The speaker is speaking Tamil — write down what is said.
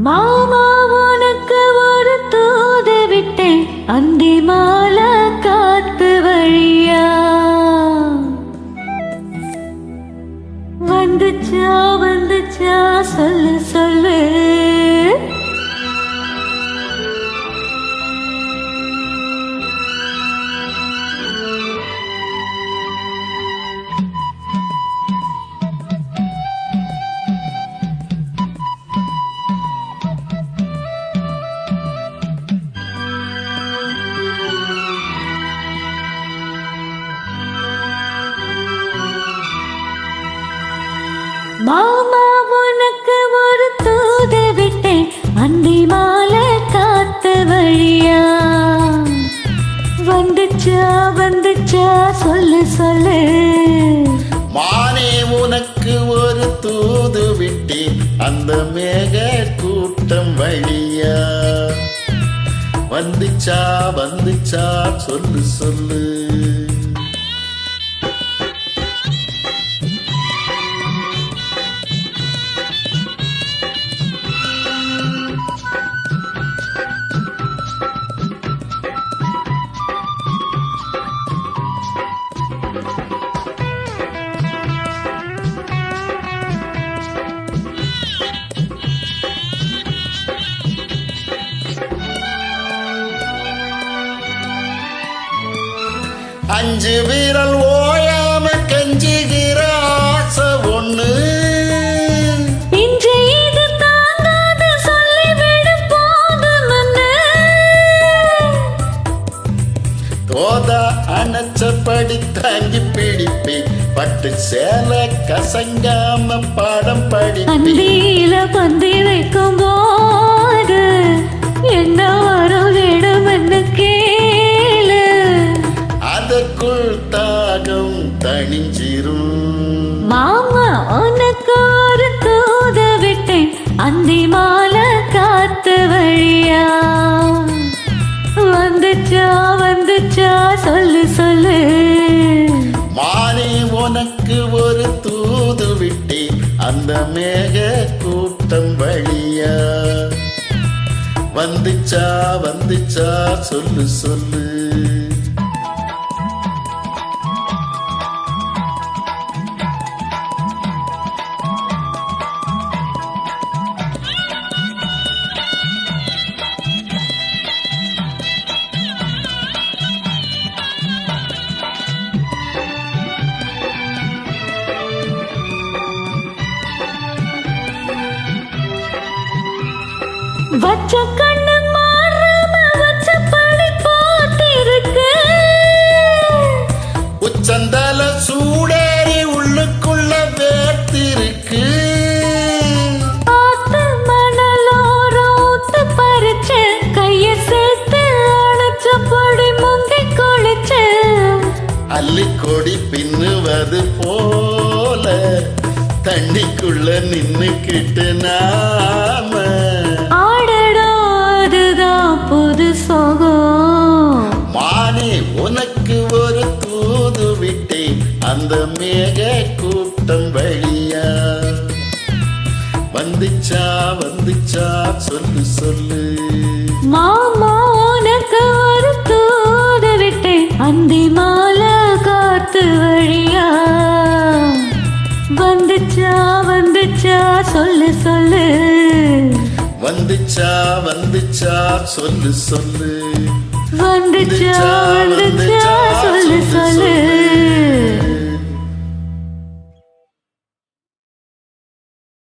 மாமா உனக்கு ஒரு தூது விட்டேன் அந்தி மாலை காத்து வழியா வந்துச்சா வந்துச்சா சொல்லு சொல்லு மாமா உனக்கு ஒரு தூது விட்டேன் அந்தி மாலை காத்து வழியா வந்துச்சா வந்துச்சா சொல்லு சொல்லு மானே உனக்கு ஒரு தூது விட்டேன் அந்த மேக கூட்டம் வழியா வந்துச்சா வந்துச்சா சொல்லு சொல்லு அஞ்சு வீரல் ஓயாம கஞ்சுகிற ஆசை ஒண்ணு இன்று இது தாங்காது சொல்லிவிடு போதும் தோதா அணைச்சபடி தாங்கி பிடிப்பேன் பட்டு சேலை கசங்காம பாடம் படிப்பேன் அந்தியில பந்தி வைக்கும் போது என்ன வரும் வேணும்னு கேளு அதற்குள் தாகம் தணிஞ்சிரும் மாமா உனக்கு ஒரு தூது விட்டேன் அந்தி மாலை காத்து வழியா வந்துச்சா வந்துச்சா சொல்லு சொல்லு மானே உனக்கு ஒரு தூது விட்டேன் அந்த மேக கூட்டம் வழியா வந்துச்சா வந்துச்சா சொல்லு சொல்லு வச்ச கண்ணு மாறாம வச்ச பழி போட்டிருக்கு உச்சந்தல சூடேறி உள்ளுக்குள்ள வேர்த்திருக்கு ஆத்து மணலோரோத்து பறிச்சு கைய சேர்த்து அணைச்ச பொடி முங்கி குளிச்சு அள்ளிக்கொடி பின்னுவது போல தண்ணிக்குள்ள நின்னுக்கிட்டு நாம ஆடடாதுதான் புது சோகம் மானே உனக்கு ஒரு தூது விட்டேன் அந்த மேக கூட்டம் வழியா வந்துச்சா வந்துச்சா சொல்லு சொல்லு மாமா உனக்கு ஒரு தூது விட்டேன் அந்தி மாலை காத்து வழியா வந்துச்சா வந்துச்சா சொல்லு சொல்லு வந்துச்சா வந்துச்சா சொல்லு சொல்லு வந்துச்சா வந்துச்சா சொல்லு சொல்லு